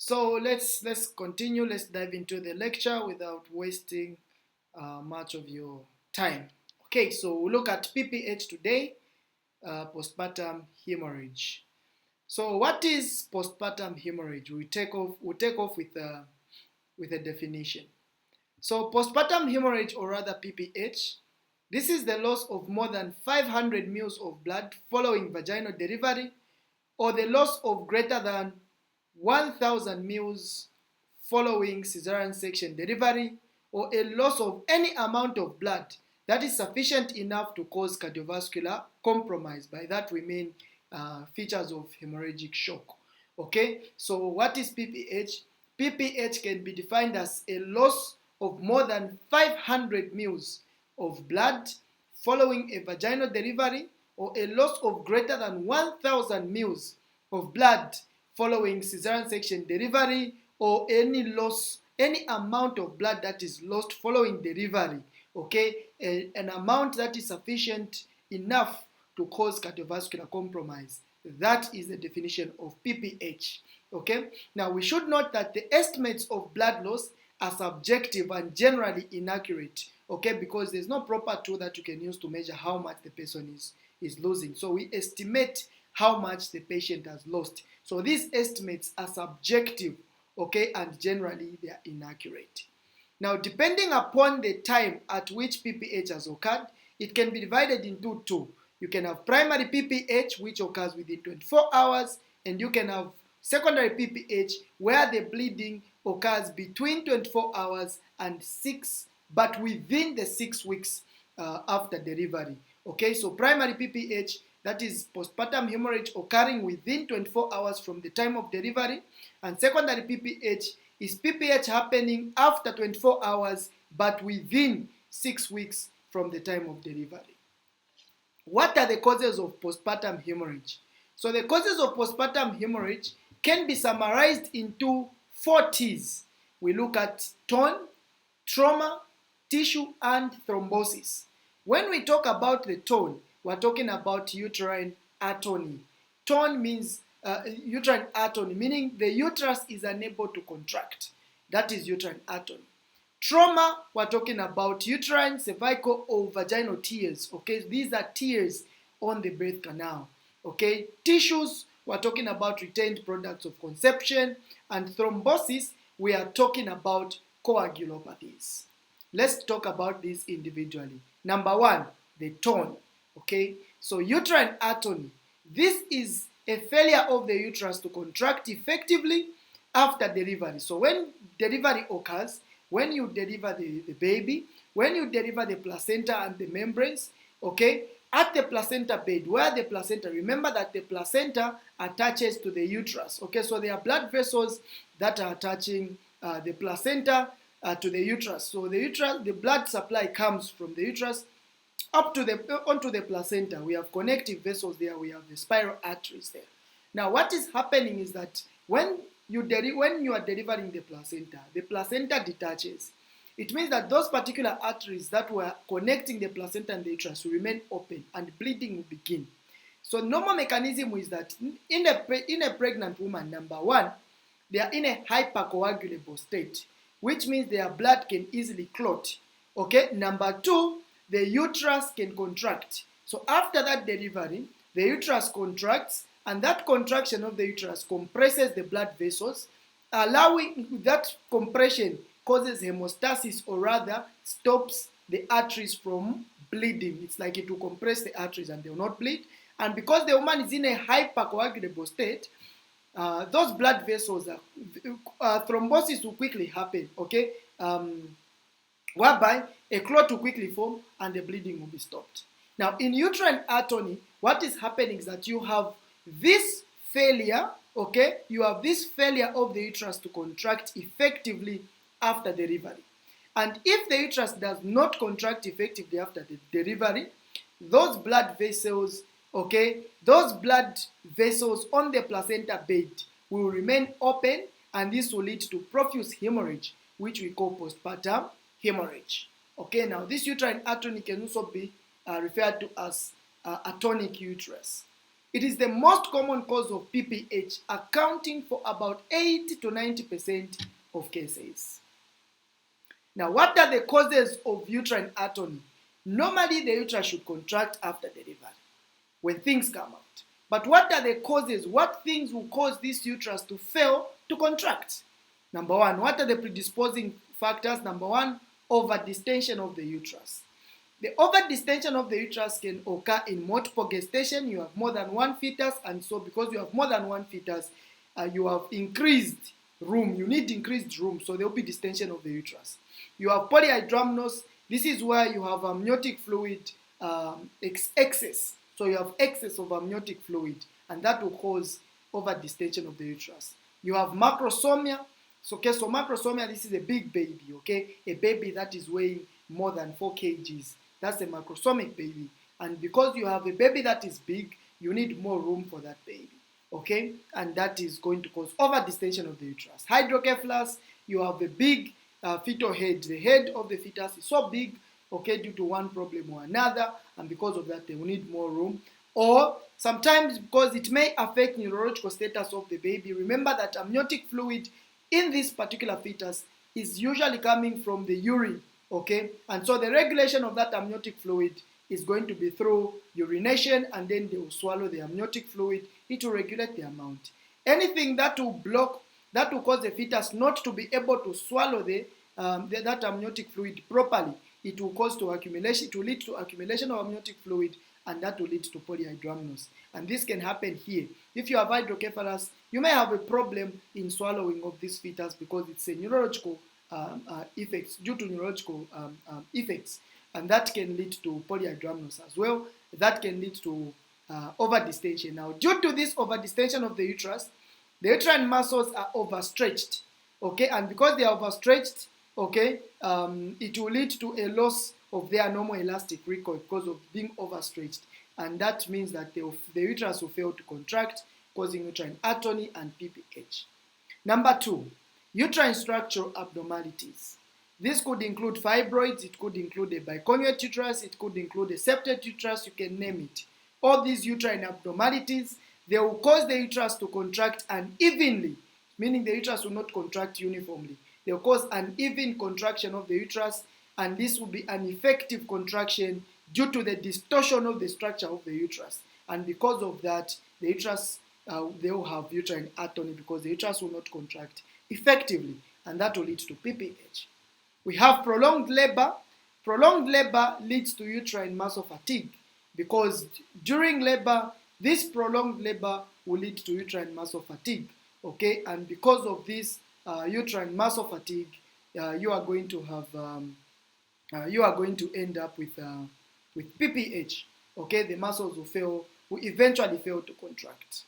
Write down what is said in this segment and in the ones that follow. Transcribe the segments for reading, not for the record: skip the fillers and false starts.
So let's continue. Let's dive into the lecture without wasting much of your time. Okay, so we'll look at PPH today, postpartum hemorrhage. So what is postpartum hemorrhage? We'll take off with a definition. So postpartum hemorrhage, or rather PPH, this is the loss of more than 500 mils of blood following vaginal delivery, or the loss of greater than 1,000 mils following cesarean section delivery, or a loss of any amount of blood that is sufficient enough to cause cardiovascular compromise. By that we mean features of hemorrhagic shock. Okay, so what is PPH? PPH can be defined as a loss of more than 500 mils of blood following a vaginal delivery, or a loss of greater than 1,000 mils of blood following cesarean section delivery, or any amount of blood that is lost following delivery, okay, an amount that is sufficient enough to cause cardiovascular compromise. That is the definition of PPH. Okay, now we should note that the estimates of blood loss are subjective and generally inaccurate, okay, because there's no proper tool that you can use to measure how much the person is losing. So we estimate how much the patient has lost. So these estimates are subjective, okay, and generally they are inaccurate. Now, depending upon the time at which PPH has occurred, it can be divided into two. You can have primary PPH, which occurs within 24 hours, and you can have secondary PPH, where the bleeding occurs between 24 hours and 6, but within the 6 weeks after delivery. Okay, so primary PPH, that is postpartum hemorrhage occurring within 24 hours from the time of delivery, and secondary PPH is PPH happening after 24 hours but within 6 weeks from the time of delivery. What are the causes of postpartum hemorrhage? So the causes of postpartum hemorrhage can be summarized into 4 T's. We look at tone, trauma, tissue, and thrombosis. When we talk about the tone, we're talking about uterine atony. Tone means uterine atony, meaning the uterus is unable to contract. That is uterine atony. Trauma, we're talking about uterine, cervical, or vaginal tears. Okay, these are tears on the birth canal. Okay, tissues, we're talking about retained products of conception, and thrombosis, we are talking about coagulopathies. Let's talk about these individually. Number 1, the tone. Okay, so uterine atony. This is a failure of the uterus to contract effectively after delivery. So when delivery occurs, when you deliver the baby, when you deliver the placenta and the membranes, okay, at the placenta bed, where the placenta, remember that the placenta attaches to the uterus. Okay, so there are blood vessels that are attaching the placenta to the uterus. So the blood supply comes from the uterus up to onto the placenta. We have connective vessels there. We have the spiral arteries there. Now, what is happening is that when you are delivering the placenta detaches. It means that those particular arteries that were connecting the placenta and the uterus will remain open, and bleeding will begin. So, normal mechanism is that in a pregnant woman, number 1, they are in a hypercoagulable state, which means their blood can easily clot. Okay. Number 2, the uterus can contract. So after that delivery, the uterus contracts, and that contraction of the uterus compresses the blood vessels, allowing that compression causes hemostasis, or rather stops the arteries from bleeding. It's like it will compress the arteries and they will not bleed. And because the woman is in a hypercoagulable state, those blood vessels, thrombosis will quickly happen, okay? Whereby a clot will quickly form and the bleeding will be stopped. Now, in uterine atony, what is happening is that you have this failure, okay? You have this failure of the uterus to contract effectively after delivery. And if the uterus does not contract effectively after the delivery, those blood vessels, okay, those blood vessels on the placenta bed will remain open, and this will lead to profuse hemorrhage, which we call postpartum hemorrhage. Okay, now this uterine atony can also be referred to as atonic uterus. It is the most common cause of PPH, accounting for about 80 to 90% of cases. Now, what are the causes of uterine atony? Normally, the uterus should contract after delivery when things come out. But what are the causes? What things will cause this uterus to fail to contract? Number one, what are the predisposing factors? Number one, overdistension of the uterus. The overdistension of the uterus can occur in multiple gestation. You have more than one fetus, and so because you have more than one fetus, you have increased room. You need increased room, so there will be distension of the uterus. You have polyhydramnios. This is where you have amniotic fluid excess. So you have excess of amniotic fluid, and that will cause overdistension of the uterus. You have macrosomia. So macrosomia, this is a big baby, okay? A baby that is weighing more than 4 kgs. That's a macrosomic baby. And because you have a baby that is big, you need more room for that baby, okay? And that is going to cause overdistension of the uterus. Hydrocephalus, you have a big fetal head. The head of the fetus is so big, okay, due to one problem or another, and because of that, they will need more room. Or sometimes because it may affect neurological status of the baby. Remember that amniotic fluid in this particular fetus is usually coming from the urine, okay? And so the regulation of that amniotic fluid is going to be through urination, and then they will swallow the amniotic fluid. It will regulate the amount. Anything that will block, that will cause the fetus not to be able to swallow that amniotic fluid properly, it will cause to accumulation. It will lead to accumulation of amniotic fluid, and that will lead to polyhydramnios. And this can happen here. If you have hydrocephalus, you may have a problem in swallowing of this fetus because it's a neurological effects, due to neurological effects, and that can lead to polyhydramnios as well. That can lead to overdistension. Now, due to this overdistension of the uterus, the uterine muscles are overstretched, okay, and because they are overstretched, okay, it will lead to a loss of their normal elastic recoil because of being overstretched, and that means that the uterus will fail to contract, causing uterine atony and PPH. Number two, uterine structural abnormalities. This could include fibroids, it could include a biconjugate uterus, it could include a septate uterus, you can name it. All these uterine abnormalities, they will cause the uterus to contract unevenly, meaning the uterus will not contract uniformly. They will cause uneven contraction of the uterus, and this will be an effective contraction due to the distortion of the structure of the uterus. And because of that, the uterus, they will have uterine atony because the uterus will not contract effectively, and that will lead to PPH. We have prolonged labor. Prolonged labor leads to uterine muscle fatigue because during labor, this prolonged labor will lead to uterine muscle fatigue, okay? And because of this uterine muscle fatigue, you are going to have, you are going to end up with PPH, okay? The muscles will eventually fail to contract.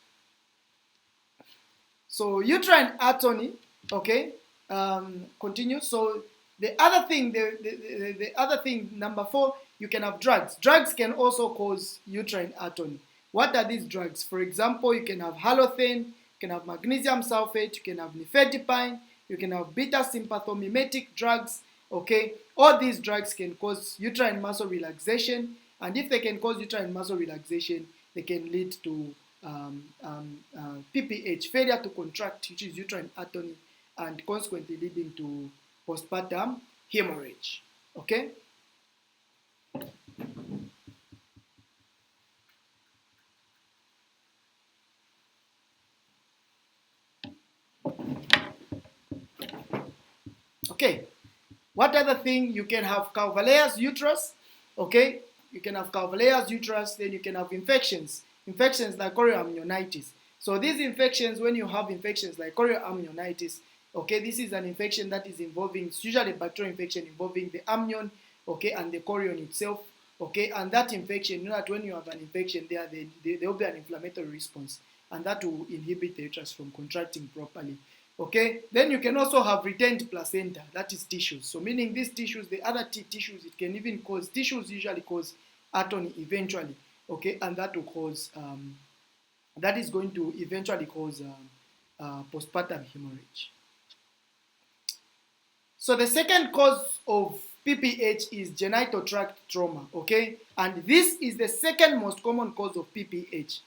So uterine atony, okay, continue. So the other thing, the other thing, number 4, you can have drugs. Drugs can also cause uterine atony. What are these drugs? For example, you can have halothane, you can have magnesium sulfate, you can have nifedipine, you can have beta-sympathomimetic drugs, okay? All these drugs can cause uterine muscle relaxation, and if they can cause uterine muscle relaxation, they can lead to PPH, failure to contract, which is uterine atony, and consequently leading to postpartum haemorrhage, okay? Okay, what other thing? You can have Cavaliers uterus, okay? You can have Cavaliers uterus, then you can have infections like chorioamnionitis. So these infections, when you have infections like chorioamnionitis, okay, this is an infection that is involving, it's usually a bacterial infection involving the amnion, okay, and the chorion itself, okay, and that infection, you know that when you have an infection there, there will be an inflammatory response, and that will inhibit the uterus from contracting properly, okay. Then you can also have retained placenta, that is tissues. So meaning these tissues, the other tissues, it can even cause, tissues usually cause atony eventually, okay, and that will cause, that is going to eventually cause postpartum hemorrhage. So the second cause of PPH is genital tract trauma, okay? And this is the second most common cause of PPH.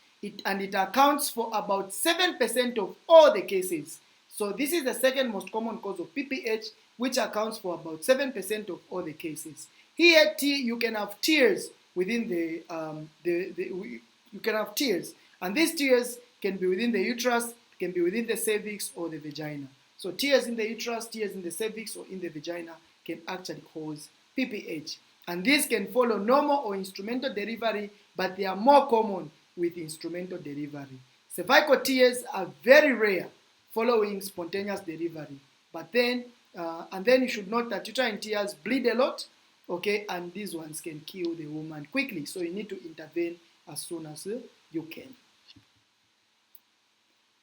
and it accounts for about 7% of all the cases. So this is the second most common cause of PPH, which accounts for about 7% of all the cases. Here, you can have tears within you can have tears, and these tears can be within the uterus, can be within the cervix or the vagina. So tears in the uterus, tears in the cervix or in the vagina can actually cause PPH. And these can follow normal or instrumental delivery, but they are more common with instrumental delivery. Cervical tears are very rare following spontaneous delivery, but then you should note that uterine tears bleed a lot, okay, and these ones can kill the woman quickly, so you need to intervene as soon as you can.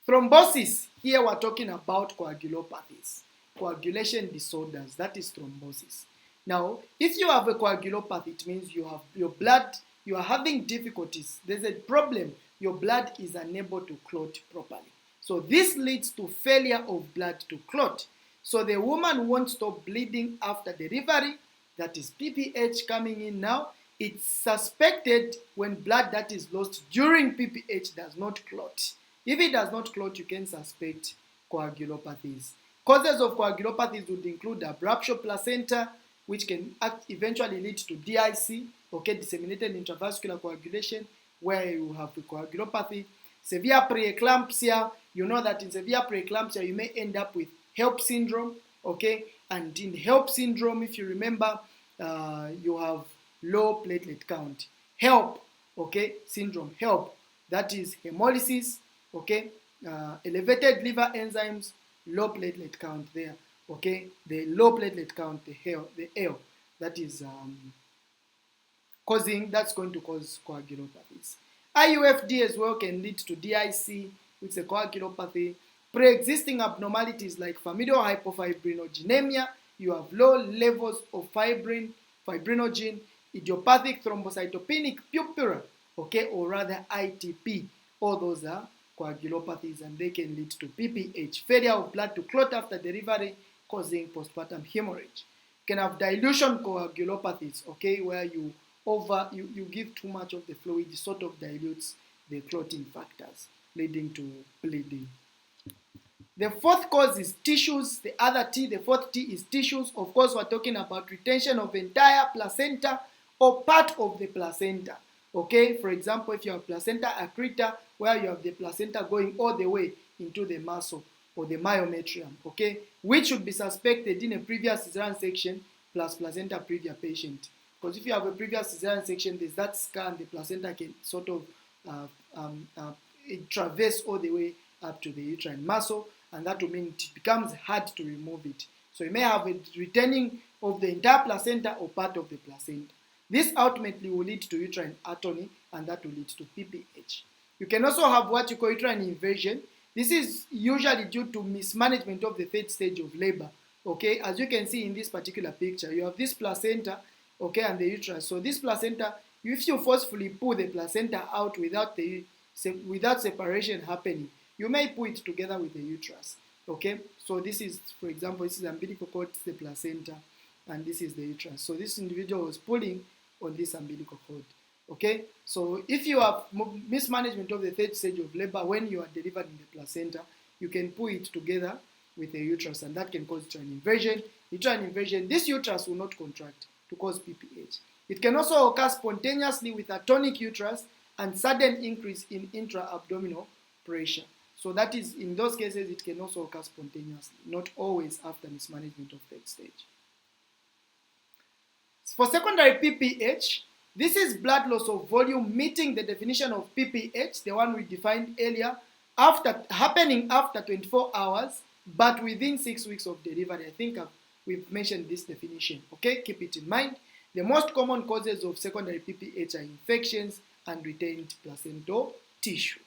Thrombosis, here we're talking about coagulopathies, coagulation disorders, that is thrombosis. Now, if you have a coagulopathy, it means you have your blood, you are having difficulties, there's a problem, your blood is unable to clot properly. So this leads to failure of blood to clot. So the woman won't stop bleeding after delivery, that is PPH coming in now. It's suspected when blood that is lost during PPH does not clot. If it does not clot, you can suspect coagulopathies. Causes of coagulopathies would include abruption placenta, which can eventually lead to DIC, okay, disseminated intravascular coagulation, where you have the coagulopathy. Severe preeclampsia, you know that in severe preeclampsia you may end up with HELP syndrome, okay, and in HELP syndrome, if you remember, you have low platelet count. HELP, okay, syndrome, HELP, that is hemolysis, okay, elevated liver enzymes, low platelet count there, okay, the low platelet count, the L, that is that's going to cause coagulopathies. IUFD as well can lead to DIC, which is a coagulopathy. Pre-existing abnormalities like familial hypofibrinogenemia, you have low levels of fibrinogen, idiopathic thrombocytopenic purpura, okay, or rather ITP. All those are coagulopathies and they can lead to PPH, failure of blood to clot after delivery, causing postpartum hemorrhage. You can have dilution coagulopathies, okay, where you give too much of the fluid, it sort of dilutes the clotting factors, leading to bleeding. The fourth cause is tissues. The other T, the fourth T is tissues. Of course, we're talking about retention of entire placenta or part of the placenta. Okay, for example, if you have placenta accreta, where you have the placenta going all the way into the muscle or the myometrium, okay, which should be suspected in a previous cesarean section plus placenta previa patient. Because if you have a previous cesarean section, there's that scan, the placenta can sort of traverse all the way up to the uterine muscle, and that will mean it becomes hard to remove it. So you may have a retaining of the entire placenta or part of the placenta. This ultimately will lead to uterine atony, and that will lead to PPH. You can also have what you call uterine invasion. This is usually due to mismanagement of the third stage of labor. Okay, as you can see in this particular picture, you have this placenta, okay, and the uterus. So this placenta, if you forcefully pull the placenta out without separation happening, you may pull it together with the uterus. Okay, so this is, for example, this is the umbilical cord, the placenta, and this is the uterus. So this individual was pulling on this umbilical cord. Okay, so if you have mismanagement of the third stage of labor when you are delivered in the placenta, you can pull it together with the uterus, and that can cause uterine invasion. Uterine invasion, this uterus will not contract to cause PPH. It can also occur spontaneously with a tonic uterus and sudden increase in intra-abdominal pressure. So that is, in those cases, it can also occur spontaneously, not always after mismanagement of third stage. For secondary PPH, this is blood loss of volume meeting the definition of PPH, the one we defined earlier, happening after 24 hours, but within 6 weeks of delivery. I think we've mentioned this definition, okay? Keep it in mind. The most common causes of secondary PPH are infections and retained placental tissue.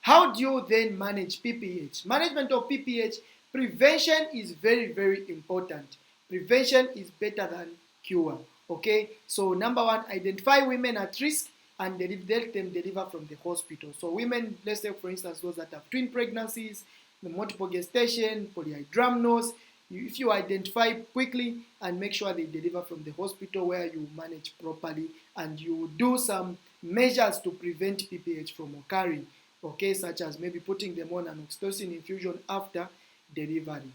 How do you then manage PPH? Management of PPH, prevention is very, very important. Prevention is better than cure, okay? So number one, identify women at risk and let them deliver from the hospital. So women, let's say for instance, those that have twin pregnancies, the multiple gestation, polyhydramnios, if you identify quickly and make sure they deliver from the hospital where you manage properly, and you do some measures to prevent PPH from occurring, okay, such as maybe putting them on an oxytocin infusion after delivery.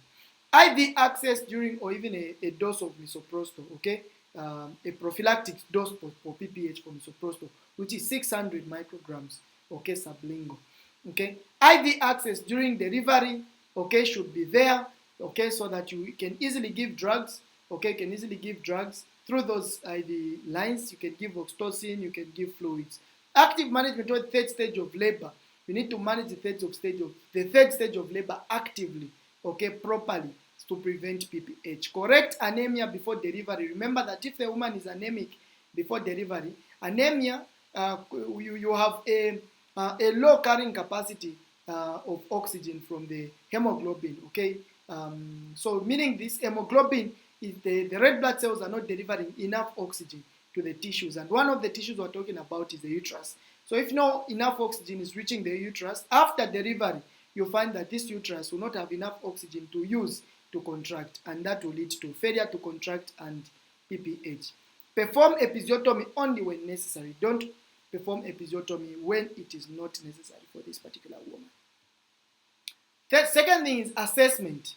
IV access during or even a dose of misoprostol, okay, a prophylactic dose for PPH for misoprostol, which is 600 micrograms, okay, sublingual, okay. IV access during delivery, okay, should be there, okay, so that you can easily give drugs, okay, can easily give drugs through those IV lines. You can give oxytocin, you can give fluids. Active management or third stage of labor. You need to manage the third stage of labor actively, okay, properly, to prevent PPH. Correct anemia before delivery. Remember that if the woman is anemic before delivery, anemia, you have a low carrying capacity of oxygen from the hemoglobin, okay? So meaning this hemoglobin, is the red blood cells are not delivering enough oxygen to the tissues. And one of the tissues we're talking about is the uterus. So if no enough oxygen is reaching the uterus, after delivery, you'll find that this uterus will not have enough oxygen to use to contract, and that will lead to failure to contract and PPH. Perform episiotomy only when necessary. Don't perform episiotomy when it is not necessary for this particular woman. The second thing is assessment.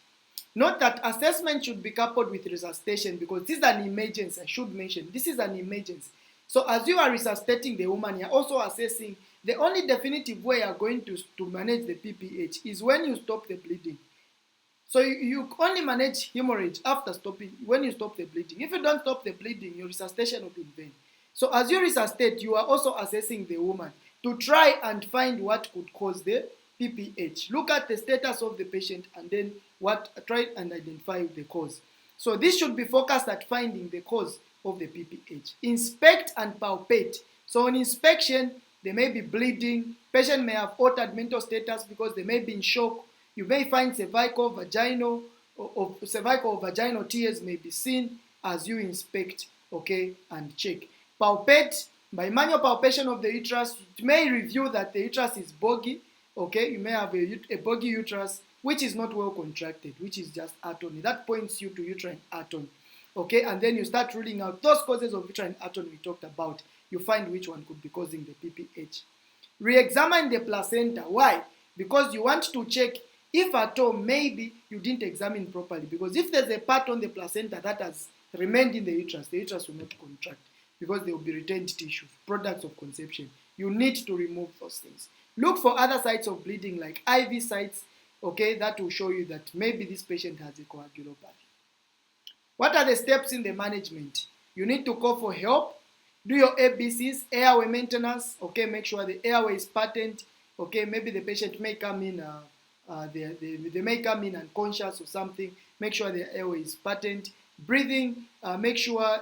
Note that assessment should be coupled with resuscitation, because this is an emergency. I should mention, this is an emergency. So as you are resuscitating the woman, you're also assessing. The only definitive way you're going to manage the PPH is when you stop the bleeding. So you only manage hemorrhage after when you stop the bleeding. If you don't stop the bleeding, your resuscitation will be in vain. So as you resuscitate, you are also assessing the woman to try and find what could cause the PPH. Look at the status of the patient and then try and identify the cause. So this should be focused at finding the cause of the PPH. Inspect and palpate. So on inspection, they may be bleeding. Patient may have altered mental status because they may be in shock. You may find cervical or vaginal tears may be seen as you inspect, okay, and check. Palpate. By manual palpation of the uterus, it may reveal that the uterus is boggy, okay. You may have a boggy uterus which is not well contracted, which is just atony. That points you to uterine atony, okay. And then you start ruling out those causes of uterine atony we talked about. You find which one could be causing the PPH. Re-examine the placenta. Why? Because you want to check if at all maybe you didn't examine properly, because if there's a part on the placenta that has remained in the uterus will not contract, because there will be retained tissue, products of conception. You need to remove those things. Look for other sites of bleeding like IV sites, okay, that will show you that maybe this patient has a coagulopathy. What are the steps in the management? You need to call for help. Do your ABCs, airway maintenance, okay, make sure the airway is patent, okay, maybe the patient may come in they may come in unconscious or something. Make sure the airway is patent. Breathing, make sure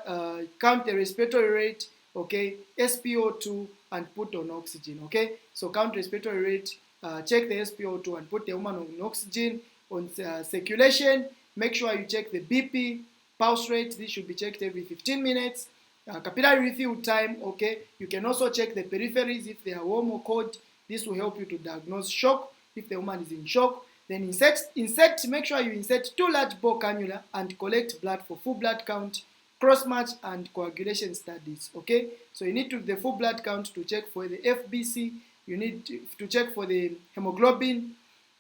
count the respiratory rate, okay, SpO2, and put on oxygen, okay. So count respiratory rate, check the SpO2 and put the woman on oxygen. On circulation, make sure you check the BP, pulse rate. This should be checked every 15 minutes. Capillary refill time, okay. You can also check the peripheries if they are warm or cold. This will help you to diagnose shock. If the woman is in shock, then insert, make sure you insert 2 large bore cannula and collect blood for full blood count, cross-match, and coagulation studies, okay? So you need to the full blood count to check for the FBC, you need to check for the hemoglobin,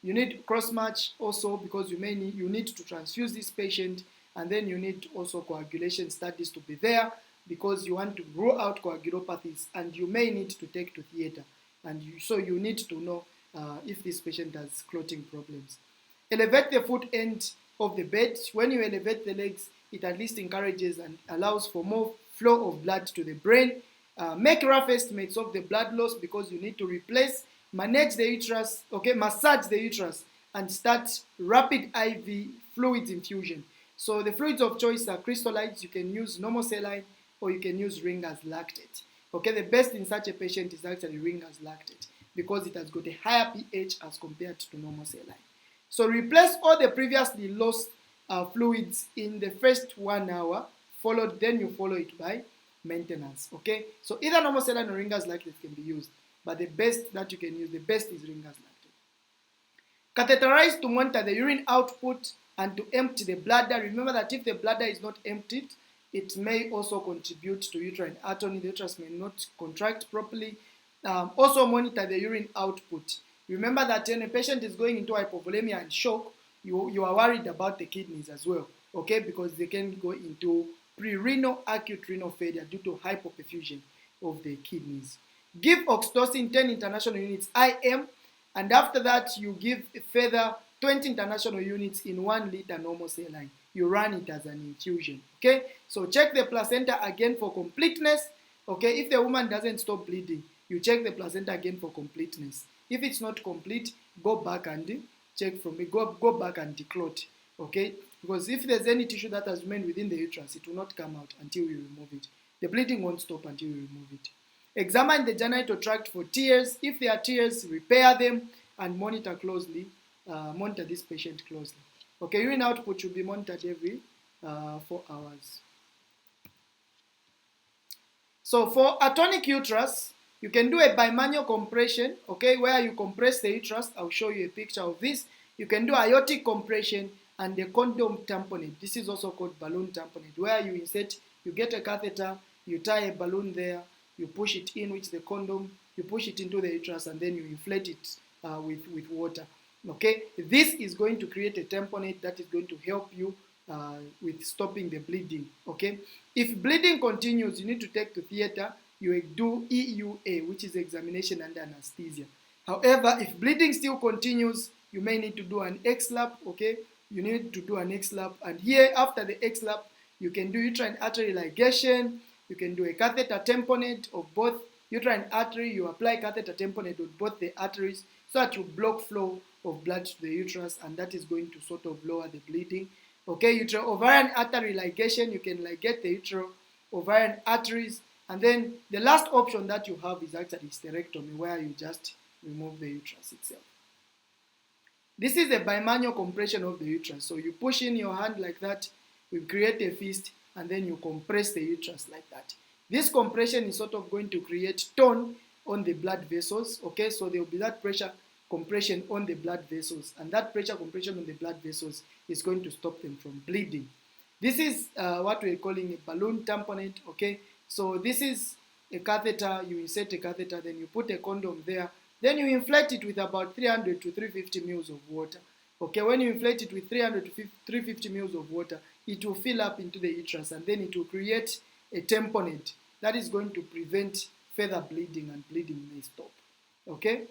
you need cross-match also because you need to transfuse this patient, and then you need also coagulation studies to be there because you want to rule out coagulopathies, and you may need to take to theater, and so you need to know if this patient has clotting problems. Elevate the foot end of the bed. When you elevate the legs, it at least encourages and allows for more flow of blood to the brain. Make rough estimates of the blood loss because you need to replace, manage the uterus, okay, massage the uterus, and start rapid IV fluids infusion. So the fluids of choice are crystalloids. You can use normal saline or you can use Ringer's lactate. Okay, the best in such a patient is actually Ringer's lactate because it has got a higher pH as compared to normal saline. So replace all the previously lost fluids in the first 1 hour, then you follow it by maintenance. Okay, so either normal saline or Ringer's lactate can be used, but the best that you can use, the best is Ringer's lactate. Catheterize to monitor the urine output and to empty the bladder. Remember that if the bladder is not emptied, It may also contribute to uterine atony. The uterus may not contract properly. Also monitor the urine output. Remember that when a patient is going into hypovolemia and shock, you are worried about the kidneys as well, okay, because they can go into pre-renal acute renal failure due to hypoperfusion of the kidneys. Give oxytocin 10 international units IM, and after that you give a further 20 international units in 1 liter normal saline. You run it as an infusion, okay? So check the placenta again for completeness, okay? If the woman doesn't stop bleeding, you check the placenta again for completeness. If it's not complete, go back and check from it. Go back and declot, okay? Because if there's any tissue that has remained within the uterus, it will not come out until you remove it. The bleeding won't stop until you remove it. Examine the genital tract for tears. If there are tears, repair them and monitor closely. Monitor this patient closely. Okay, urine output should be monitored every 4 hours. So for atonic uterus, you can do a bimanual compression, okay, where you compress the uterus. I'll show you a picture of this. You can do aortic compression and the condom tamponade. This is also called balloon tamponade, where you insert, you get a catheter, you tie a balloon there, you push it in with the condom, you push it into the uterus, and then you inflate it with water. Okay, this is going to create a tamponade that is going to help you with stopping the bleeding. Okay, if bleeding continues, you need to take to theater. You do EUA, which is examination under anesthesia. However, if bleeding still continues, you may need to do an X-lap. Okay, you need to do an X-lap, and here after the X-lap, you can do uterine artery ligation. You can do a catheter tamponade of both uterine artery. You apply catheter tamponade of both the arteries so that you block flow of blood to the uterus, and that is going to sort of lower the bleeding. Okay, ovarian artery ligation, you can ligate the ovarian arteries, and then the last option that you have is actually hysterectomy, where you just remove the uterus itself. This is a bimanual compression of the uterus. So you push in your hand like that, you create a fist, and then you compress the uterus like that. This compression is sort of going to create tone on the blood vessels, okay? So there will be that pressure compression on the blood vessels, and that pressure compression on the blood vessels is going to stop them from bleeding. This is what we're calling a balloon tamponade, okay? So this is a catheter, you insert a catheter, then you put a condom there, then you inflate it with about 300 to 350 ml of water. Okay, when you inflate it with 300 to 350 ml of water, it will fill up into the uterus, and then it will create a tamponade that is going to prevent further bleeding, and bleeding may stop. Okay?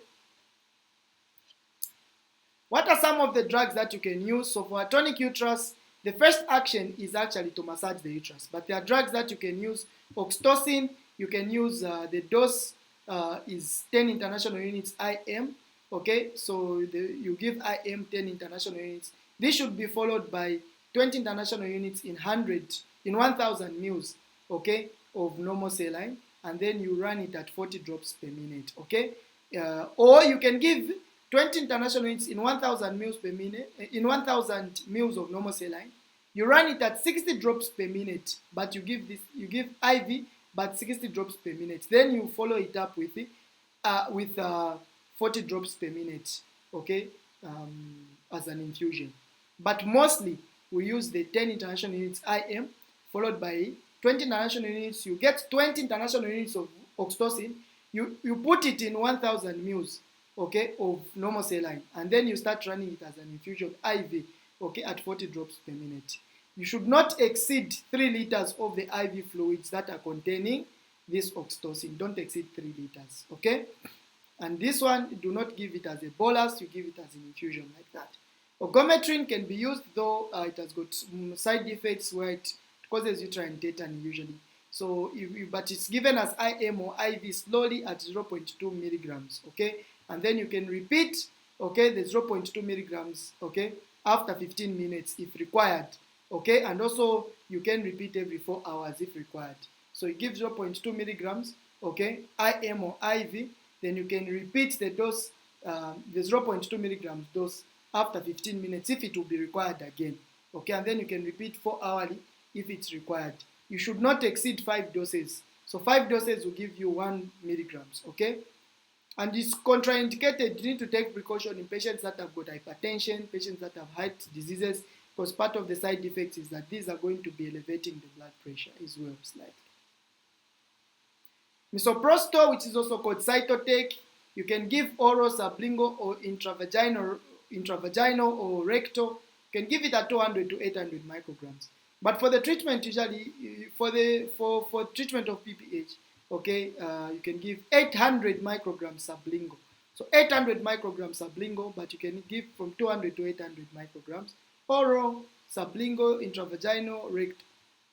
What are some of the drugs that you can use? So for atonic uterus, the first action is actually to massage the uterus, but there are drugs that you can use. Oxytocin, you can use, the dose is 10 international units IM. Okay, so you give IM 10 international units. This should be followed by 20 international units in 1,000 mils, okay, of normal saline, and then you run it at 40 drops per minute, okay? Or you can give 20 international units in 1,000 mils per minute, in 1,000 mils of normal saline. You run it at 60 drops per minute, but you give IV, but 60 drops per minute. Then you follow it up with 40 drops per minute, okay, as an infusion. But mostly, we use the 10 international units IM, followed by 20 international units. You get 20 international units of oxytocin. You put it in 1,000 mils, okay, of normal saline, and then you start running it as an infusion IV, okay, at 40 drops per minute. You should not exceed 3 liters of the IV fluids that are containing this oxytocin. Don't exceed 3 liters, okay? And this one, do not give it as a bolus, you give it as an infusion like that. Ogometrin can be used, though it has got side effects where it causes uterine tetany usually. So, but it's given as IM or IV slowly at 0.2 milligrams, okay? And then you can repeat, okay, the 0.2 milligrams, okay, after 15 minutes if required, okay? And also, you can repeat every 4 hours if required. So, you give 0.2 milligrams, okay, IM or IV, then you can repeat the dose, the 0.2 milligrams dose after 15 minutes if it will be required again, okay? And then you can repeat 4 hourly if it's required. You should not exceed 5 doses. So 5 doses will give you 1 milligrams, okay? And it's contraindicated. You need to take precaution in patients that have got hypertension, patients that have heart diseases, because part of the side effects is that these are going to be elevating the blood pressure as well slightly. Misoprostol, which is also called Cytotec, you can give oral, sublingual, or intravaginal or rectal. You can give it at 200 to 800 micrograms. But for the treatment, usually for treatment of PPH, okay, you can give 800 micrograms sublingual. So 800 micrograms sublingual, but you can give from 200 to 800 micrograms. Oral, sublingual, intravaginal, rectal,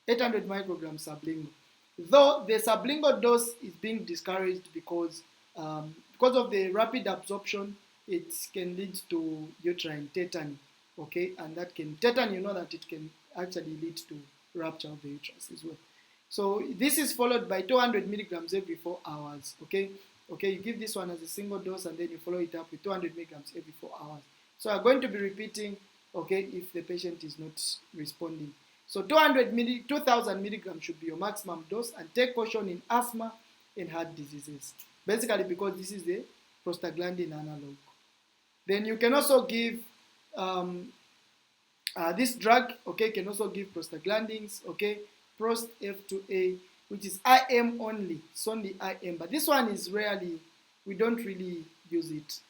800 micrograms sublingual. Though the sublingual dose is being discouraged because of the rapid absorption, it can lead to uterine tetany, okay, and that can tetany, you know that it can actually lead to rupture of the uterus as well. So this is followed by 200 milligrams every 4 hours, okay. Okay, you give this one as a single dose and then you follow it up with 200 milligrams every 4 hours. So I'm going to be repeating, okay, if the patient is not responding. So 2,000 milligrams should be your maximum dose, and take caution in asthma and heart diseases. Basically because this is the prostaglandin analog. Then you can also give this drug, okay, can also give prostaglandins, okay, Prost F2A, which is IM only. It's only IM, but this one is rarely, we don't really use it.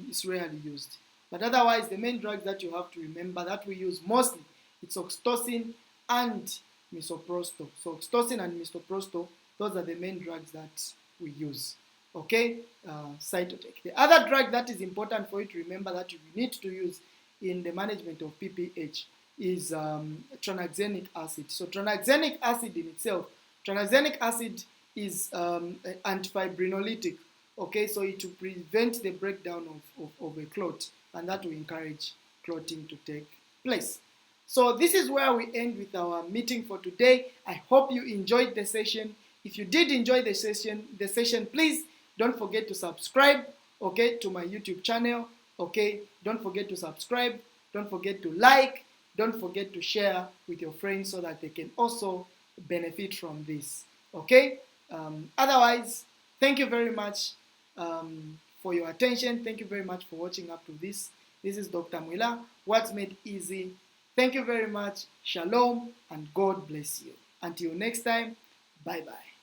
It's rarely used. But otherwise, the main drugs that you have to remember that we use mostly, it's oxytocin and misoprostol. So oxytocin and misoprostol, those are the main drugs that we use. Okay, Cytotec. The other drug that is important for you to remember that you need to use in the management of PPH is tranexamic acid. So tranexamic acid in itself, tranexamic acid is antifibrinolytic. Okay, so it will prevent the breakdown of a clot, and that will encourage clotting to take place. So this is where we end with our meeting for today. I hope you enjoyed the session. If you did enjoy the session, please don't forget to subscribe, okay, to my YouTube channel, okay? Don't forget to subscribe, don't forget to like, don't forget to share with your friends so that they can also benefit from this, okay? Otherwise, thank you very much for your attention. Thank you very much for watching up to this. This is Dr. Mwila, What's Made Easy. Thank you very much. Shalom and God bless you. Until next time, bye-bye.